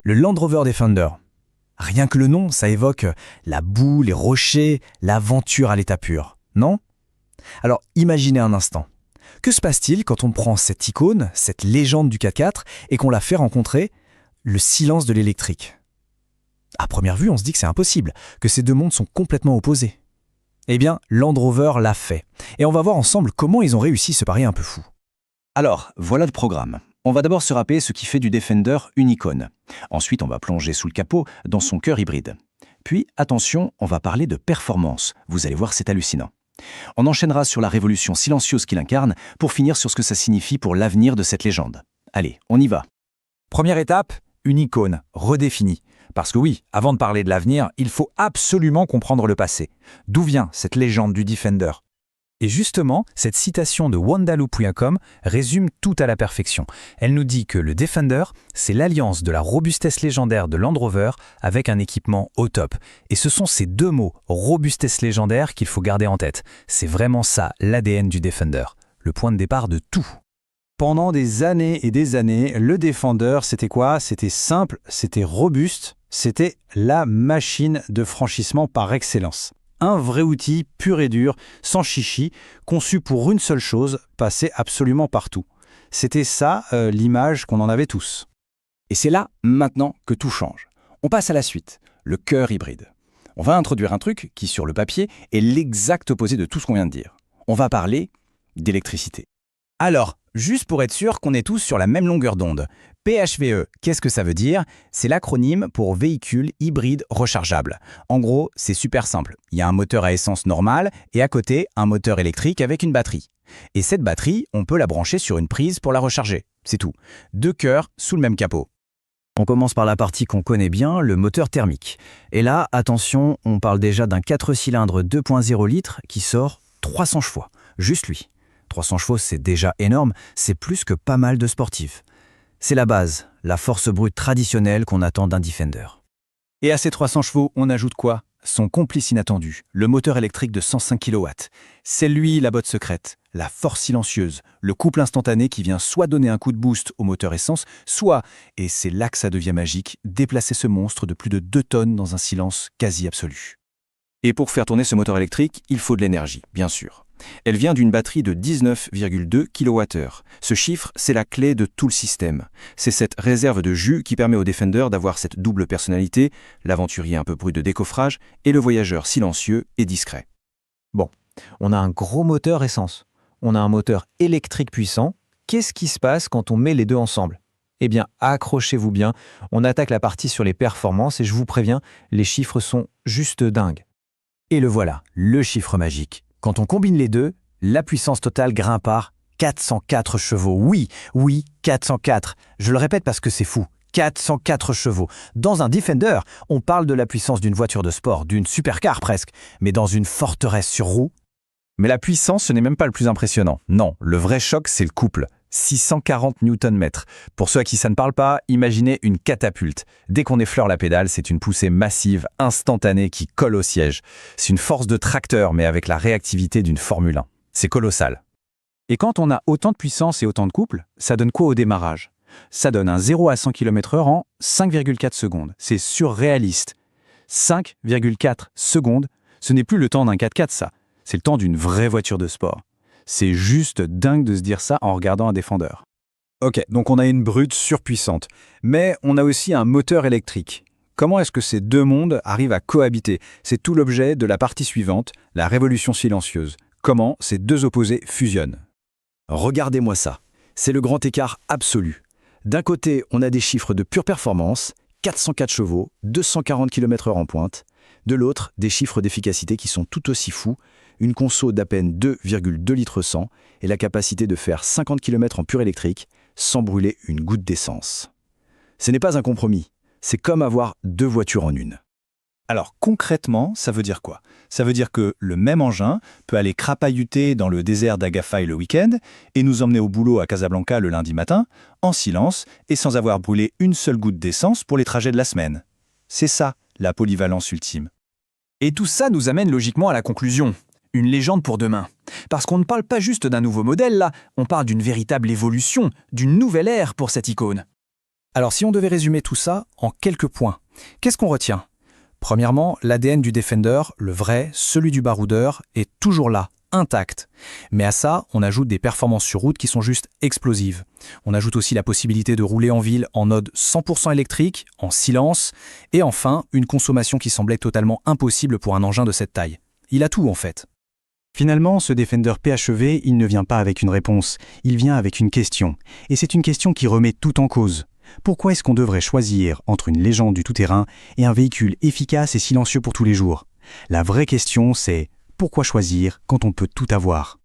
le Land Rover Defender. Rien que le nom, ça évoque la boue, les rochers, l'aventure à l'état pur, non? Alors imaginez un instant. Que se passe-t-il quand on prend cette icône, cette légende du 4x4, et qu'on la fait rencontrer le silence de l'électrique? À première vue, on se dit que c'est impossible, que ces deux mondes sont complètement opposés. Eh bien, Land Rover l'a fait. Et on va voir ensemble comment ils ont réussi ce pari un peu fou. Alors, voilà le programme. On va d'abord se rappeler ce qui fait du Defender une icône. Ensuite, on va plonger sous le capot dans son cœur hybride. Puis, attention, on va parler de performance. Vous allez voir, c'est hallucinant. On enchaînera sur la révolution silencieuse qu'il incarne pour finir sur ce que ça signifie pour l'avenir de cette légende. Allez, on y va. Première étape, une icône redéfinie. Parce que oui, avant de parler de l'avenir, il faut absolument comprendre le passé. D'où vient cette légende du Defender? Et justement, cette citation de Wandaloo.com résume tout à la perfection. Elle nous dit que le Defender, c'est l'alliance de la robustesse légendaire de Land Rover avec un équipement au top. Et ce sont ces deux mots, robustesse légendaire, qu'il faut garder en tête. C'est vraiment ça, l'ADN du Defender. Le point de départ de tout. Pendant des années et des années, le Defender, c'était quoi? C'était simple, c'était robuste, c'était la machine de franchissement par excellence. Un vrai outil pur et dur, sans chichi, conçu pour une seule chose, passer absolument partout. C'était ça, l'image qu'on en avait tous. Et c'est là, maintenant, que tout change. On passe à la suite, le cœur hybride. On va introduire un truc qui, sur le papier, est l'exact opposé de tout ce qu'on vient de dire. On va parler d'électricité. Alors, juste pour être sûr qu'on est tous sur la même longueur d'onde, PHVE, qu'est-ce que ça veut dire? C'est l'acronyme pour véhicule hybride rechargeable. En gros, c'est super simple. Il y a un moteur à essence normal et à côté, un moteur électrique avec une batterie. Et cette batterie, on peut la brancher sur une prise pour la recharger. C'est tout. Deux cœurs sous le même capot. On commence par la partie qu'on connaît bien, le moteur thermique. Et là, attention, on parle déjà d'un 4 cylindres 2.0 litres qui sort 300 chevaux. Juste lui. 300 chevaux, c'est déjà énorme, c'est plus que pas mal de sportifs. C'est la base, la force brute traditionnelle qu'on attend d'un Defender. Et à ces 300 chevaux, on ajoute quoi? Son complice inattendu, le moteur électrique de 105 kW. C'est lui la botte secrète, la force silencieuse, le couple instantané qui vient soit donner un coup de boost au moteur essence, soit, et c'est là que ça devient magique, déplacer ce monstre de plus de 2 tonnes dans un silence quasi absolu. Et pour faire tourner ce moteur électrique, il faut de l'énergie, bien sûr. Elle vient d'une batterie de 19,2 kWh. Ce chiffre, c'est la clé de tout le système. C'est cette réserve de jus qui permet au Defender d'avoir cette double personnalité, l'aventurier un peu brut de décoffrage et le voyageur silencieux et discret. Bon, on a un gros moteur essence. On a un moteur électrique puissant. Qu'est-ce qui se passe quand on met les deux ensemble? Eh bien, accrochez-vous bien. On attaque la partie sur les performances et je vous préviens, les chiffres sont juste dingues. Et le voilà, le chiffre magique. Quand on combine les deux, la puissance totale grimpe à 404 chevaux. Oui, 404. Je le répète parce que c'est fou. 404 chevaux. Dans un Defender, on parle de la puissance d'une voiture de sport, d'une supercar presque. Mais dans une forteresse sur roue. Mais la puissance, ce n'est même pas le plus impressionnant. Non, le vrai choc, c'est le couple. 640 Nm. Pour ceux à qui ça ne parle pas, imaginez une catapulte. Dès qu'on effleure la pédale, c'est une poussée massive, instantanée qui colle au siège. C'est une force de tracteur, mais avec la réactivité d'une Formule 1. C'est colossal. Et quand on a autant de puissance et autant de couple, ça donne quoi au démarrage? Ça donne un 0 à 100 km/h en 5,4 secondes. C'est surréaliste. 5,4 secondes, ce n'est plus le temps d'un 4x4 ça. C'est le temps d'une vraie voiture de sport. C'est juste dingue de se dire ça en regardant un Defender. Ok, donc on a une brute surpuissante, mais on a aussi un moteur électrique. Comment est-ce que ces deux mondes arrivent à cohabiter? C'est tout l'objet de la partie suivante, la révolution silencieuse. Comment ces deux opposés fusionnent? Regardez-moi ça. C'est le grand écart absolu. D'un côté, on a des chiffres de pure performance, 404 chevaux, 240 km/h en pointe. De l'autre, des chiffres d'efficacité qui sont tout aussi fous, une conso d'à peine 2,2 litres 100 et la capacité de faire 50 km en pur électrique sans brûler une goutte d'essence. Ce n'est pas un compromis, c'est comme avoir deux voitures en une. Alors concrètement, ça veut dire quoi? Ça veut dire que le même engin peut aller crapahuter dans le désert d'Agafay le week-end et nous emmener au boulot à Casablanca le lundi matin, en silence et sans avoir brûlé une seule goutte d'essence pour les trajets de la semaine. C'est ça, la polyvalence ultime. Et tout ça nous amène logiquement à la conclusion. Une légende pour demain. Parce qu'on ne parle pas juste d'un nouveau modèle là, on parle d'une véritable évolution, d'une nouvelle ère pour cette icône. Alors si on devait résumer tout ça en quelques points, qu'est-ce qu'on retient? Premièrement, l'ADN du Defender, le vrai, celui du baroudeur, est toujours là, intact. Mais à ça, on ajoute des performances sur route qui sont juste explosives. On ajoute aussi la possibilité de rouler en ville en mode 100% électrique, en silence, et enfin, une consommation qui semblait totalement impossible pour un engin de cette taille. Il a tout en fait. Finalement, ce Defender PHEV, il ne vient pas avec une réponse, il vient avec une question. Et c'est une question qui remet tout en cause. Pourquoi est-ce qu'on devrait choisir entre une légende du tout-terrain et un véhicule efficace et silencieux pour tous les jours? La vraie question, c'est pourquoi choisir quand on peut tout avoir?